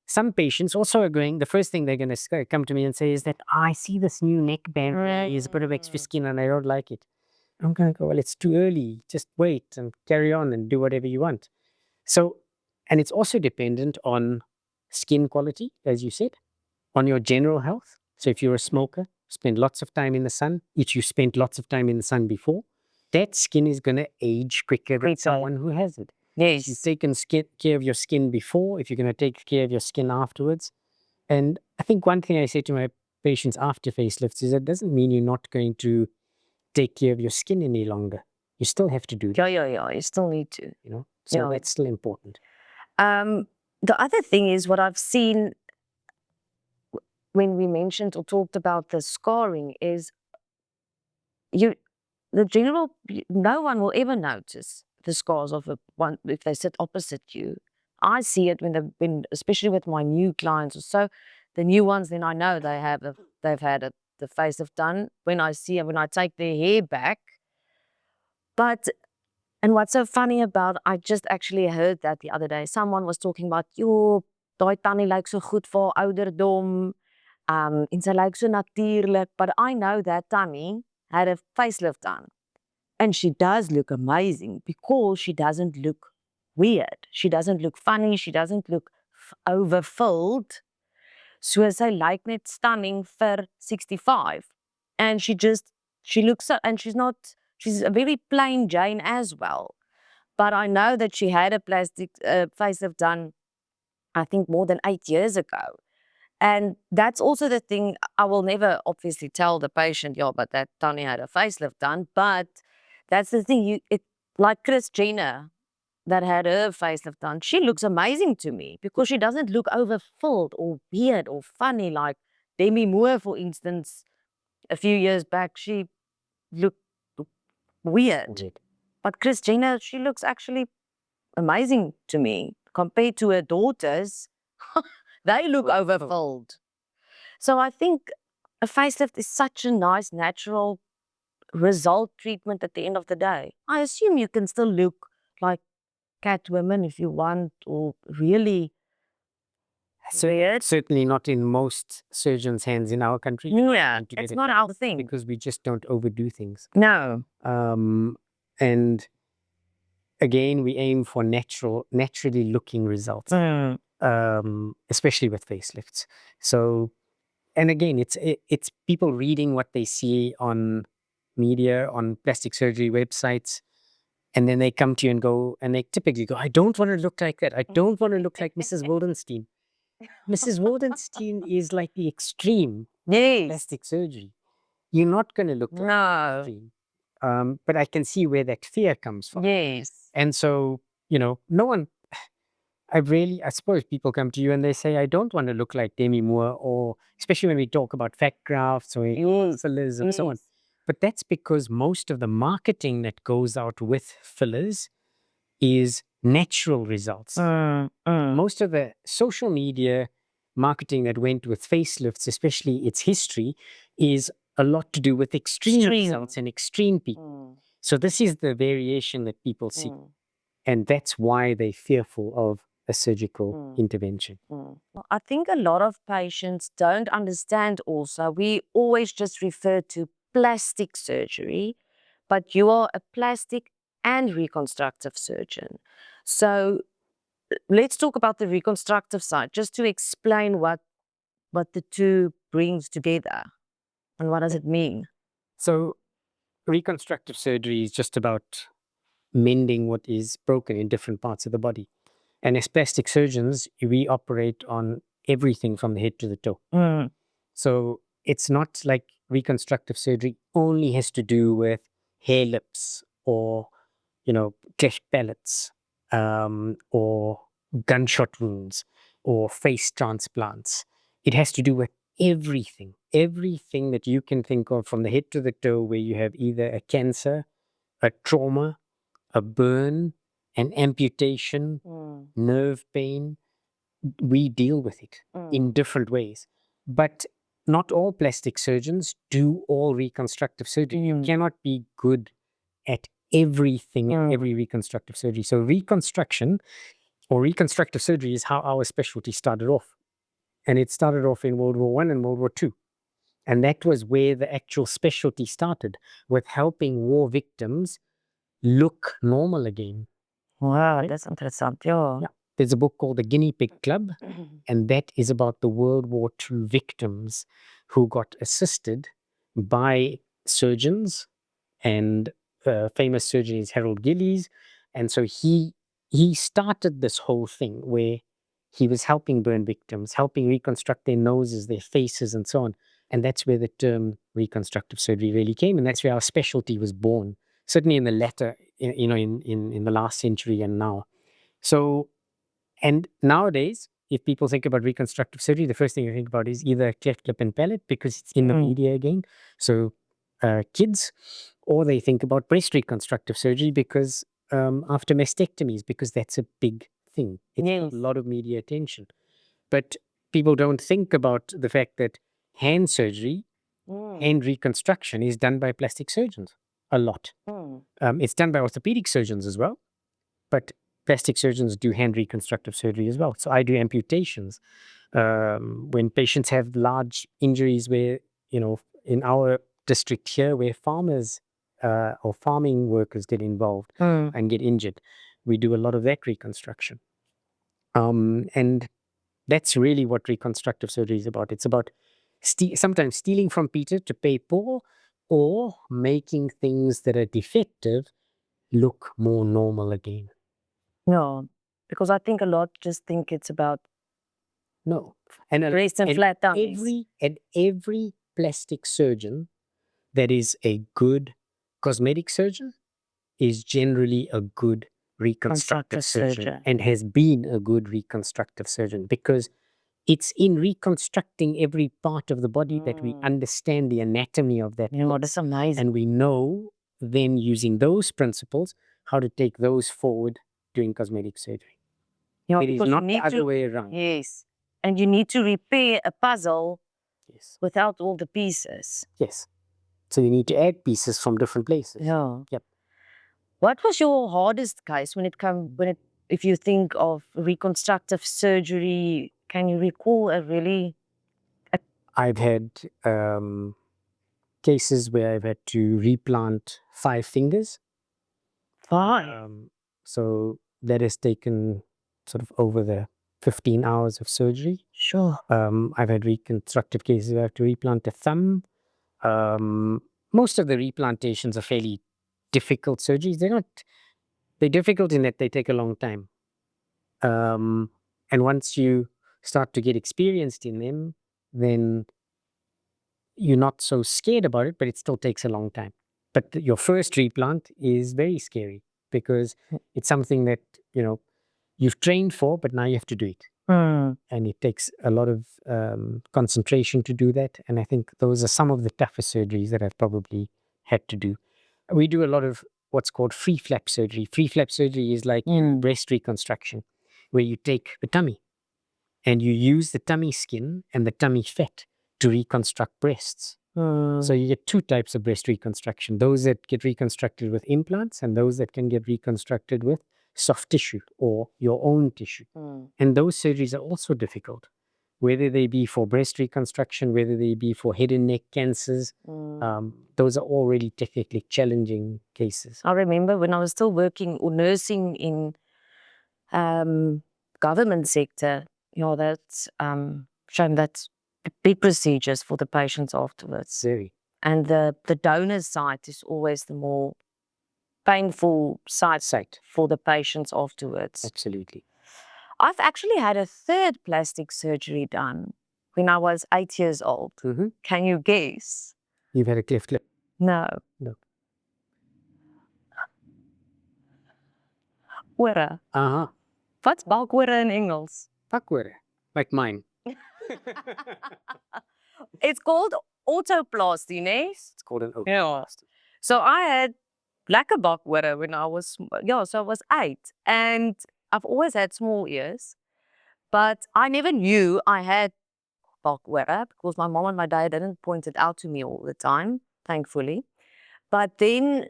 some patients also are going, the first thing they're going to come to me and say is that, I see this new neckband, there's a bit of extra skin and I don't like it. I'm going to go, well, it's too early. Just wait and carry on and do whatever you want. So, and it's also dependent on skin quality, as you said, on your general health. So if you're a smoker, spend lots of time in the sun, if you spent lots of time in the sun before, that skin is going to age quicker than someone who has it. Yes. If you've taken care of your skin before, if you're going to take care of your skin afterwards. And I think one thing I say to my patients after facelifts is that doesn't mean you're not going to take care of your skin any longer. You still have to do that. Yeah. You still need to. So that's still important. The other thing is what I've seen when we mentioned or talked about the scarring is no one will ever notice the scars of one if they sit opposite you. I see it when especially with my new clients or so, the new ones, then I know they've had the facelift done when I take their hair back. And what's so funny about, I just actually heard that the other day. Someone was talking about, daai tannie lyk so goed vir haar ouderdom, en sy lyk so natuurlijk. But I know that tannie had a facelift done. And she does look amazing because she doesn't look weird. She doesn't look funny. She doesn't look overfilled. So sy lyk net stunning vir 65. And she looks so, and she's a very plain Jane as well. But I know that she had a plastic facelift done, I think more than 8 years ago. And that's also the thing. I will never obviously tell the patient, yeah, but that Tony had a facelift done. But that's the thing. Like Chris Jenner that had her facelift done, she looks amazing to me because she doesn't look overfilled or weird or funny like Demi Moore, for instance. A few years back, she looked weird. But Chris Jenner, she looks actually amazing to me compared to her daughters. They look overfilled. So I think a facelift is such a nice, natural result treatment at the end of the day. I assume you can still look like Catwoman if you want, or really weird. Certainly not in most surgeons' hands in our country. Yeah, to get it's it not done our thing. because we just don't overdo things. No. And again, we aim for naturally looking results, especially with facelifts. So, and again, it's people reading what they see on media, on plastic surgery websites, and then they come to you and go, and they typically go, I don't want to look like that. I don't want to look like Mrs. Wildenstein. Mrs. Wildenstein is like the extreme Yes. plastic surgery. You're not going to look like the extreme. But I can see where that fear comes from. Yes. And so, no one, I suppose people come to you and they say, I don't want to look like Demi Moore, or especially when we talk about fat grafts or fillers and so on. But that's because most of the marketing that goes out with fillers is natural results. Most of the social media marketing that went with facelifts, especially its history, is a lot to do with extreme results and extreme people. So this is the variation that people see. And that's why they're fearful of a surgical intervention. I think a lot of patients don't understand also. We always just refer to plastic surgery, but you are a plastic and reconstructive surgeon. So let's talk about the reconstructive side, just to explain what the two brings together and what does it mean. So reconstructive surgery is just about mending what is broken in different parts of the body. And as plastic surgeons, we operate on everything from the head to the toe. So it's not like reconstructive surgery only has to do with hair lips or, cleft palates, or gunshot wounds or face transplants. It has to do with everything that you can think of from the head to the toe, where you have either a cancer, a trauma, a burn, an amputation, nerve pain. We deal with it in different ways. But not all plastic surgeons do all reconstructive surgery. You cannot be good at everything, every reconstructive surgery. So reconstruction or reconstructive surgery is how our specialty started off. And it started off in World War I and World War II. And that was where the actual specialty started, with helping war victims look normal again. Wow, that's interesting. Yeah. There's a book called The Guinea Pig Club, and that is about the World War II victims who got assisted by surgeons, and famous surgeon is Harold Gillies. And so he started this whole thing where he was helping burn victims, helping reconstruct their noses, their faces, and so on. And that's where the term reconstructive surgery really came, and that's where our specialty was born. Certainly in the latter, in the last century and now. So, and nowadays, if people think about reconstructive surgery, the first thing you think about is either cleft lip and palate, because it's in the media again. So kids, or they think about breast reconstructive surgery because after mastectomies, because that's a big thing. It's got a lot of media attention. But people don't think about the fact that hand surgery, hand reconstruction is done by plastic surgeons a lot. It's done by orthopedic surgeons as well, but plastic surgeons do hand reconstructive surgery as well. So I do amputations. When patients have large injuries where, in our district here, where farmers or farming workers get involved and get injured, we do a lot of that reconstruction. And that's really what reconstructive surgery is about. It's about sometimes stealing from Peter to pay Paul, or making things that are defective look more normal again. No, because I think a lot just think it's about No. And Breast and flat tummies. every plastic surgeon that is a good cosmetic surgeon is generally a good reconstructive Constructive surgeon surgeon. and has been a good reconstructive surgeon, because it's in reconstructing every part of the body that we understand the anatomy of that You know, place. that's amazing. And we know then, using those principles, how to take those forward doing cosmetic surgery. You know, It is because you not the need other to, way around. yes. And you need to repair a puzzle Yes. without all the pieces. Yes. So you need to add pieces from different places. Yeah. Yep. What was your hardest case if you think of reconstructive surgery? Can you recall a really? I've had cases where I've had to replant 5 fingers. So that has taken sort of over the 15 hours of surgery. Sure. I've had reconstructive cases where I have to replant a thumb. Most of the replantations are fairly difficult surgeries. They're difficult in that they take a long time. And once you start to get experienced in them, then you're not so scared about it, but it still takes a long time. But your first replant is very scary, because it's something that, you've trained for, but now you have to do it. And it takes a lot of concentration to do that. And I think those are some of the toughest surgeries that I've probably had to do. We do a lot of what's called free flap surgery. Free flap surgery is like breast reconstruction, where you take the tummy and you use the tummy skin and the tummy fat to reconstruct breasts. So you get 2 types of breast reconstruction: those that get reconstructed with implants, and those that can get reconstructed with soft tissue or your own tissue. And those surgeries are also difficult, whether they be for breast reconstruction, whether they be for head and neck cancers. Those are all really technically challenging cases. I remember when I was still working or nursing in government sector, that's shown that's big procedures for the patients afterwards. Very. And the donor site is always the more painful site for the patients afterwards. Absolutely. I've actually had a 3rd plastic surgery done when I was 8 years old. Can you guess? You've had a cleft lip? No. No. Wera. What's balkwera in Engels? Bakwera, like mine. It's called autoplasty, né? It's called an Yeah. So I had lekker balkwera when I was, so I was 8. And I've always had small ears, but I never knew I had balkwera because my mom and my dad didn't point it out to me all the time, thankfully. But then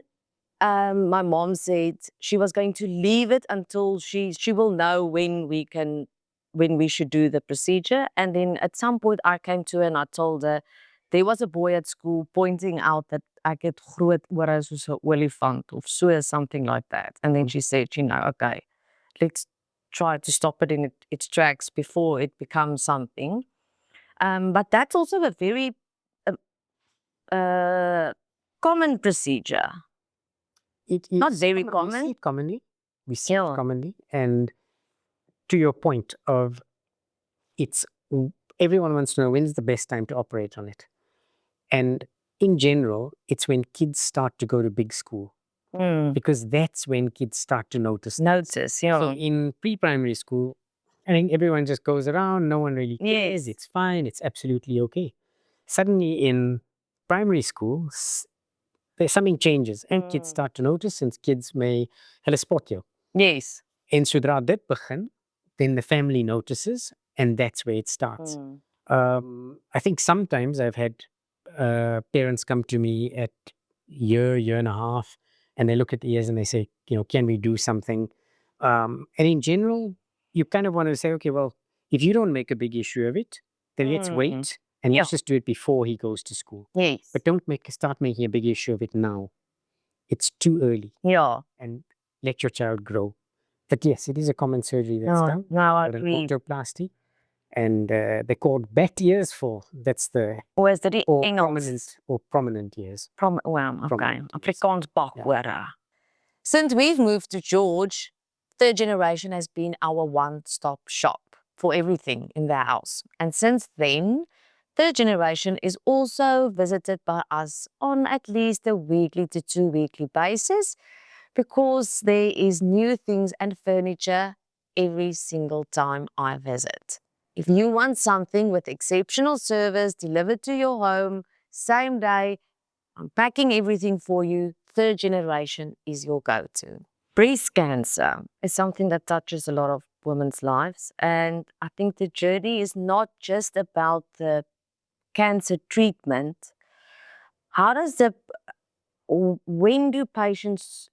my mom said she was going to leave it until she will know when we should do the procedure. And then at some point I came to her and I told her there was a boy at school pointing out that I get groot ore soos 'n olifant of something like that. And then she said, okay, let's try to stop it in its tracks before it becomes something. But that's also a very common procedure. It is not very common. We see it commonly. And to your point of everyone wants to know when's the best time to operate on it. And in general, it's when kids start to go to big school, because that's when kids start to notice. So in pre-primary school, I think everyone just goes around, no one really cares, it's fine, it's absolutely okay. Suddenly in primary school, something changes and kids start to notice, since kids may hulle spot jou. Yes. En sodra dit begin, then the family notices, and that's where it starts. I think sometimes I've had parents come to me at year and a half, and they look at the ears and they say, can we do something? And in general, you kind of want to say, okay, well, if you don't make a big issue of it, then let's wait and let's just do it before he goes to school. Yes. But don't start making a big issue of it now. It's too early. Yeah. And let your child grow. But yes, it is a common surgery that's done. No, I An agree. autoplasty. And they're called bat ears that's the Or is that prominent ears. Okay. Afrikaans bakwera. Since we've moved to George, third generation has been our one-stop shop. for everything in the house. And since then, third generation is also visited by us on at least a weekly to 2 weekly basis, because there is new things and furniture every single time I visit. If you want something with exceptional service delivered to your home, same day, I'm packing everything for you, third generation is your go-to. Breast cancer is something that touches a lot of women's lives. And I think the journey is not just about the cancer treatment. How does when do patients,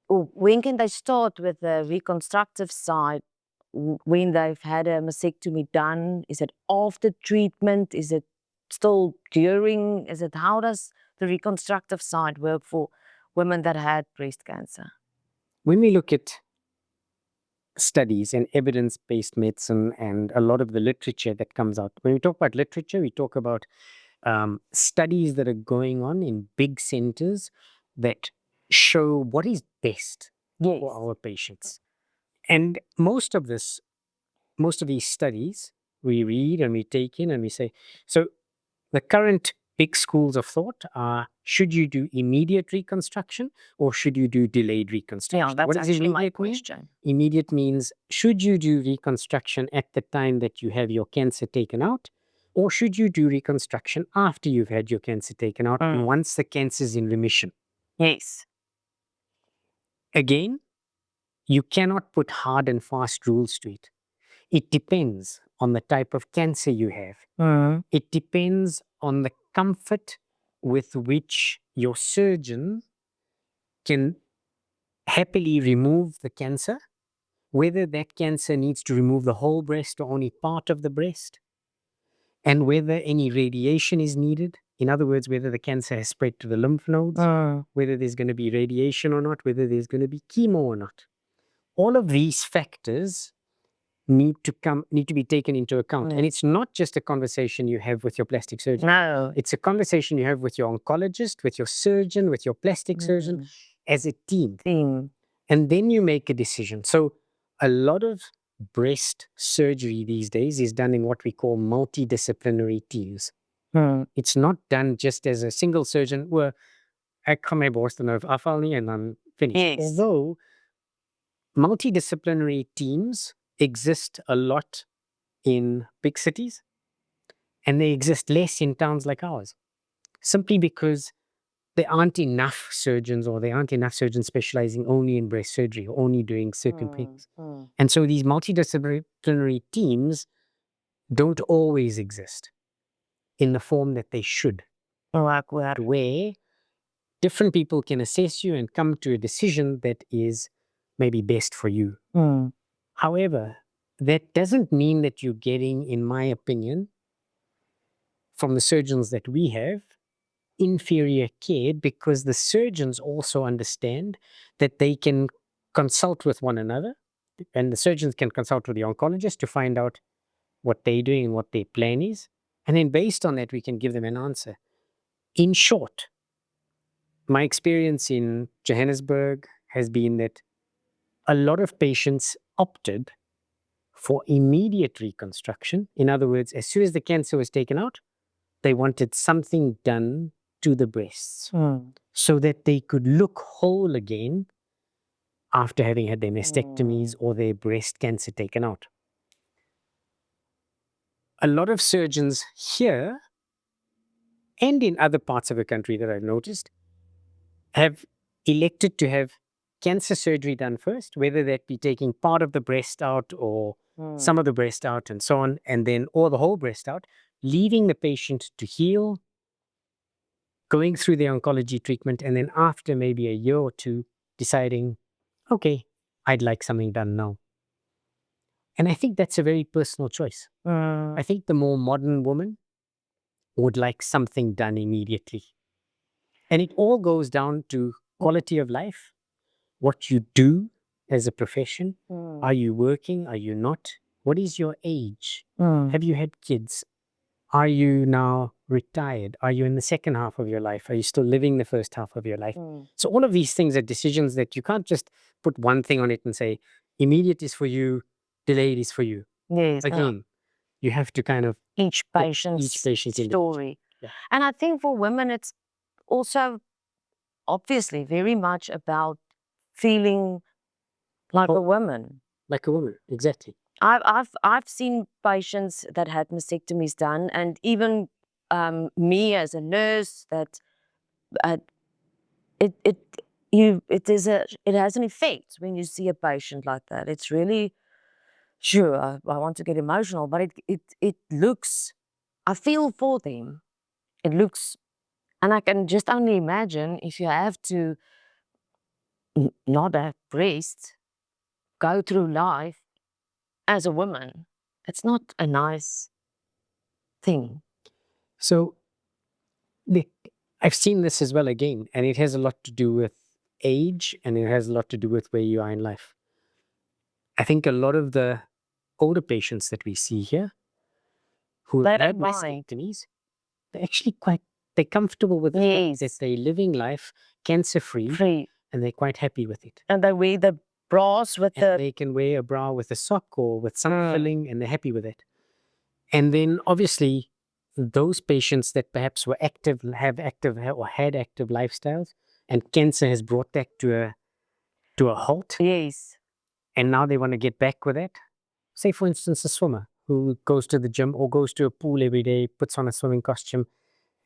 or when can they start with the reconstructive side? When they've had a mastectomy done? Is it after treatment? Is it still during? How does the reconstructive side work for women that had breast cancer? When we look at studies and evidence-based medicine and a lot of the literature that comes out, when we talk about literature, we talk about studies that are going on in big centers that show what is best Yes. for our patients. And most of these studies we read and we take in and we say, so the current big schools of thought are, should you do immediate reconstruction or should you do delayed reconstruction? Yeah, that's What does actually my immediate mean? question. Immediate means, should you do reconstruction at the time that you have your cancer taken out, or should you do reconstruction after you've had your cancer taken out and once the cancer is in remission? Yes. Again, you cannot put hard and fast rules to it. It depends on the type of cancer you have. It depends on the comfort with which your surgeon can happily remove the cancer, whether that cancer needs to remove the whole breast or only part of the breast, and whether any radiation is needed. In other words, whether the cancer has spread to the lymph nodes, whether there's going to be radiation or not, whether there's going to be chemo or not. All of these factors need to be taken into account. And it's not just a conversation you have with your plastic surgeon. No. It's a conversation you have with your oncologist, with your surgeon, with your plastic surgeon, as a team. And then you make a decision. So a lot of breast surgery these days is done in what we call multidisciplinary teams. It's not done just as a single surgeon, well, I come my borsten of afalni and I'm finished. Yes. Although multidisciplinary teams exist a lot in big cities, and they exist less in towns like ours, simply because there aren't enough surgeons, or there aren't enough surgeons specializing only in breast surgery or only doing certain things. And so these multidisciplinary teams don't always exist in the form that they should, where different people can assess you and come to a decision that is maybe best for you. However, that doesn't mean that you're getting, in my opinion, from the surgeons that we have, inferior care, because the surgeons also understand that they can consult with one another, and the surgeons can consult with the oncologist to find out what they're doing and what their plan is. And then based on that, we can give them an answer. In short, my experience in Johannesburg has been that a lot of patients opted for immediate reconstruction. In other words, as soon as the cancer was taken out, they wanted something done to the breasts so that they could look whole again after having had their mastectomies or their breast cancer taken out. A lot of surgeons here and in other parts of the country that I've noticed have elected to have cancer surgery done first, whether that be taking part of the breast out or some of the breast out and so on, and then or the whole breast out, leaving the patient to heal, going through the oncology treatment, and then after maybe a year or two, deciding, okay, I'd like something done now. And I think that's a very personal choice. I think the more modern woman would like something done immediately. And it all goes down to quality of life, what you do as a profession. Are you working? Are you not? What is your age? Have you had kids? Are you now retired? Are you in the second half of your life? Are you still living the first half of your life? So all of these things are decisions that you can't just put one thing on it and say, immediate is for you, delayed is for you. Yes. Again, you have to kind of Each look patient's each patient's story. Yeah. And I think for women, it's also obviously very much about feeling like Oh. a woman. Like a woman, exactly. I've seen patients that had mastectomies done, and even me as a nurse, that uh, it has an effect when you see a patient like that. It's really sure. I want to get emotional, but it looks. I feel for them. It looks, and I can just only imagine if you have to not have breasts, go through life as a woman. It's not a nice thing. So I've seen this as well again, and it has a lot to do with age, and it has a lot to do with where you are in life. I think a lot of the older patients that we see here who They have don't had mind. mastectomies, they're actually they're comfortable with the fact that Yes, they're living life cancer-free, free. and they're quite happy with it. And they wear the bras with And the they can wear a bra with a sock or with some Mm. filling, and they're happy with it. And then obviously, those patients that perhaps were active, have active or had active lifestyles, and cancer has brought that to a halt, yes. and now they want to get back with it. Say, for instance, a swimmer who goes to the gym or goes to a pool every day, puts on a swimming costume,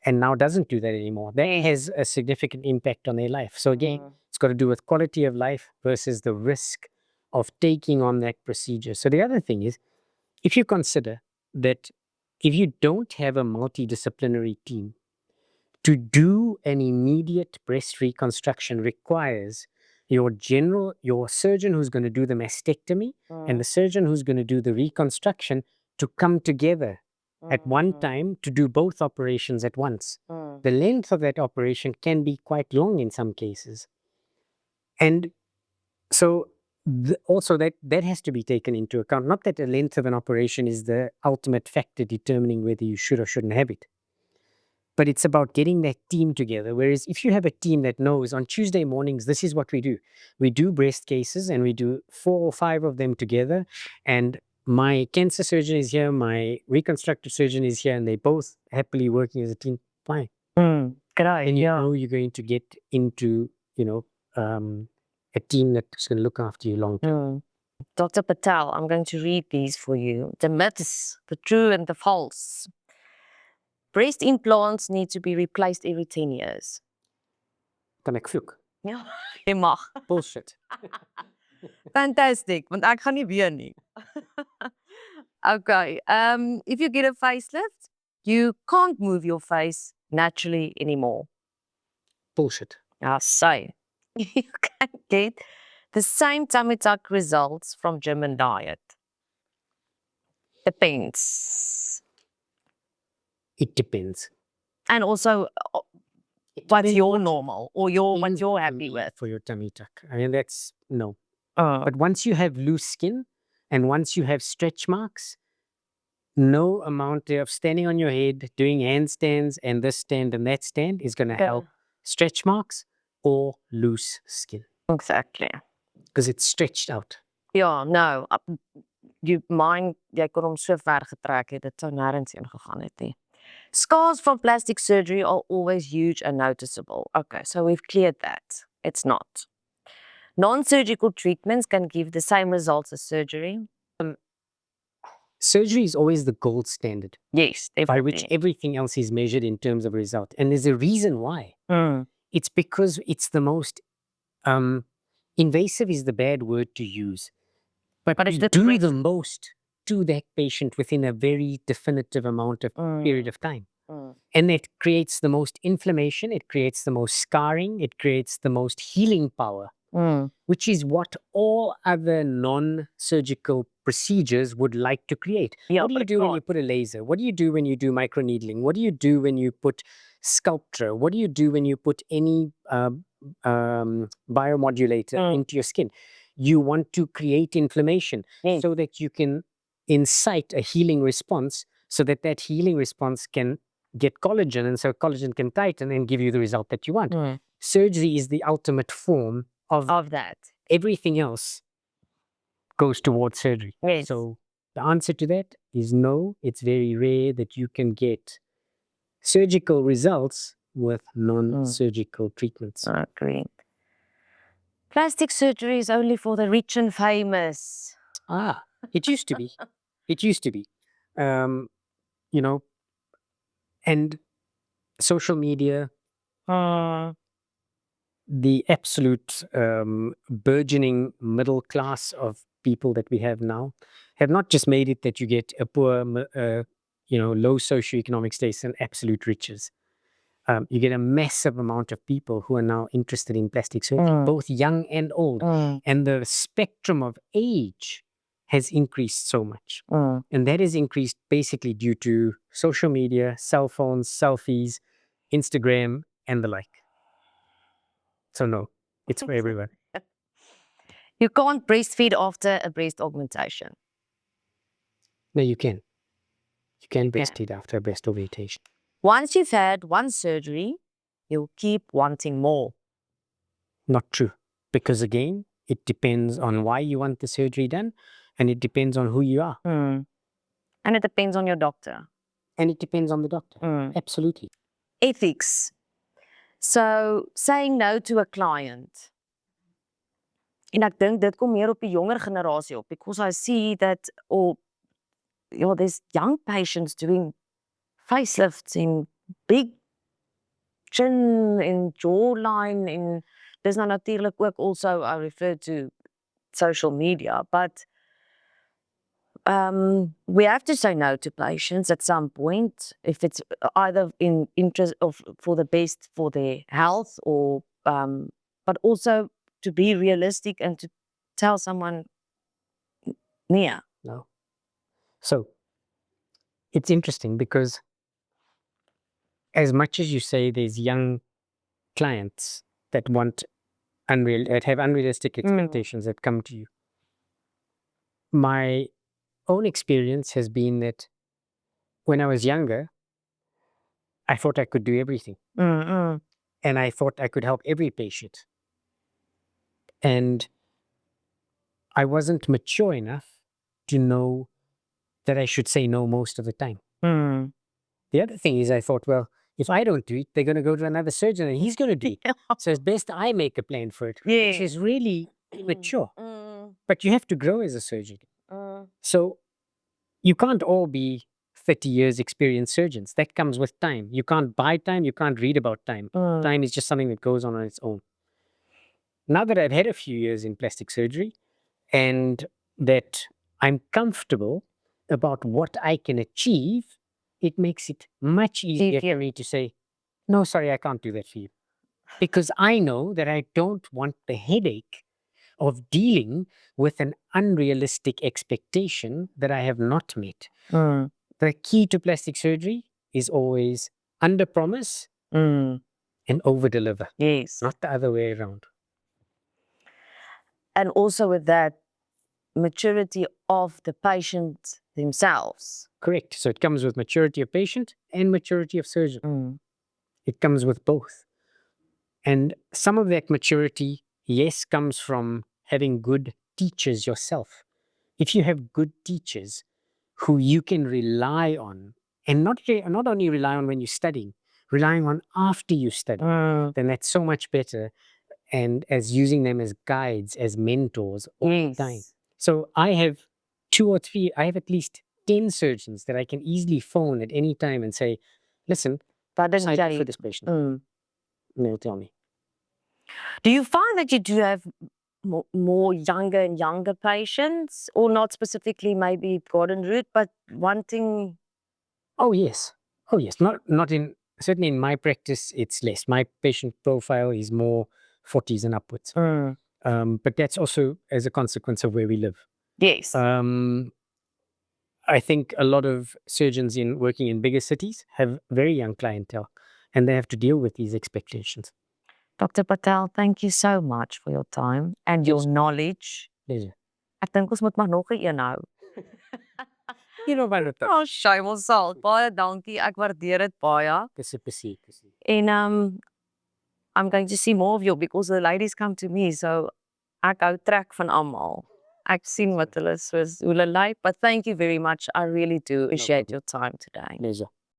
and now doesn't do that anymore. That has a significant impact on their life. So again, it's got to do with quality of life versus the risk of taking on that procedure. So the other thing is, if you consider that if you don't have a multidisciplinary team, to do an immediate breast reconstruction requires your surgeon who's going to do the mastectomy and the surgeon who's going to do the reconstruction to come together at one time to do both operations at once. The length of that operation can be quite long in some cases. And so also that has to be taken into account. Not that the length of an operation is the ultimate factor determining whether you should or shouldn't have it, but it's about getting that team together. Whereas if you have a team that knows on Tuesday mornings, this is what we do breast cases, and we do 4 or 5 of them together. And my cancer surgeon is here, my reconstructive surgeon is here, and they both happily working as a team. Fine. Great. And you Yeah. know you're going to get into, a team that's going to look after you long term. Dr. Patel, I'm going to read these for you. The myths, the true and the false. Breast implants need to be replaced every 10 years. Kan ek vloek? Ja, jy mag. Bullshit. Fantastic, want ek gaan nie weer nie. Okay, if you get a facelift, you can't move your face naturally anymore. Bullshit. So you can get the same tummy tuck results from gym and diet. Depends. It depends. And also what's your normal or what you're happy with. For your tummy tuck. I mean, that's no. Uh, But once you have loose skin and once you have stretch marks, no amount of standing on your head, doing handstands and this stand and that stand is going to help stretch marks or loose skin Exactly. because it's stretched out. Ja, no. Jy kon hom so ver getrek het, dit sou nêrens heen gegaan het nie. Scars from plastic surgery are always huge and noticeable. Okay, so we've cleared that. It's not. Non-surgical treatments can give the same results as surgery. Surgery is always the gold standard. Yes, definitely. By which everything else is measured in terms of result. And there's a reason why. It's because it's the most invasive is the bad word to use. But it's you the do the most to that patient within a very definitive amount of period of time. And it creates the most inflammation, it creates the most scarring, it creates the most healing power, which is what all other non-surgical procedures would like to create. Yeah, what do you do when you put a laser? What do you do when you do microneedling? What do you do when you put sculpture? What do you do when you put any biomodulator into your skin? You want to create inflammation so that you can incite a healing response so that that healing response can get collagen, and so collagen can tighten and give you the result that you want. Surgery is the ultimate form of that. Everything else goes towards surgery. Yes. So the answer to that is no. It's very rare that you can get surgical results with non-surgical treatments. I agree. Plastic surgery is only for the rich and famous. Ah, it used to be. It used to be. You know, and social media, the absolute burgeoning middle class of people that we have now have not just made it that you get a poor, low socioeconomic status and absolute riches. You get a massive amount of people who are now interested in plastic surgery, both young and old. And the spectrum of age has increased so much. And that is increased basically due to social media, cell phones, selfies, Instagram, and the like. So no, it's for everyone. You can't breastfeed after a breast augmentation. No, you can. You can breastfeed after a breast augmentation. Once you've had one surgery, you'll keep wanting more. Not true. Because again, it depends on why you want the surgery done, and it depends on who you are. And it depends on your doctor. And it depends on the doctor. Absolutely. Ethics. So, saying no to a client. En ek dink dit kom meer op die jonger generasie op, because I see that there's young patients doing facelifts in big chin en jawline en dis nou natuurlik ook also I refer to social media, but we have to say no to patients at some point if it's either in interest of for the best for their health or but also to be realistic and to tell someone near. No. So it's interesting because as much as you say there's young clients that have unrealistic expectations that come to you, my own experience has been that when I was younger, I thought I could do everything. And I thought I could help every patient. And I wasn't mature enough to know that I should say no most of the time. The other thing is I thought, well, if I don't do it, they're going to go to another surgeon and he's going to do it. So it's best I make a plan for it, which is really immature. But you have to grow as a surgeon. So you can't all be 30 years experienced surgeons. That comes with time. You can't buy time. You can't read about time. Time is just something that goes on its own. Now that I've had a few years in plastic surgery and that I'm comfortable about what I can achieve, it makes it much easier for me to say, no, sorry, I can't do that for you. Because I know that I don't want the headache of dealing with an unrealistic expectation that I have not met. The key to plastic surgery is always under promise and over deliver. Yes. Not the other way around. And also with that, maturity of the patient themselves. Correct. So it comes with maturity of patient and maturity of surgeon. It comes with both. And some of that maturity, yes, comes from having good teachers yourself. If you have good teachers who you can rely on, and not only rely on when you're studying, relying on after you study, then that's so much better. And as using them as guides, as mentors all the time. So I have I have at least 10 surgeons that I can easily phone at any time and say, listen, But I do for this patient. And they'll tell me. Do you find that you do have more younger and younger patients, or not specifically maybe garden route, but wanting? Oh yes. Oh yes. Not in certainly in my practice it's less. My patient profile is more 40s and upwards. But that's also as a consequence of where we live. Yes. I think a lot of surgeons working in bigger cities have very young clientele and they have to deal with these expectations. Dr. Patel, thank you so much for your time and your knowledge. Pleasure. Ek dink ons moet maar nog 'n een hou. Hierop Oh, shame ons sal. Baie dankie. Ek waardeer dit baie. Dis 'n plesier. En I'm going to see more of you because the ladies come to me, so ek hou trek van almal. I've seen what the list was, Ulalai, but thank you very much. I really do appreciate problem. your time today. Pleasure.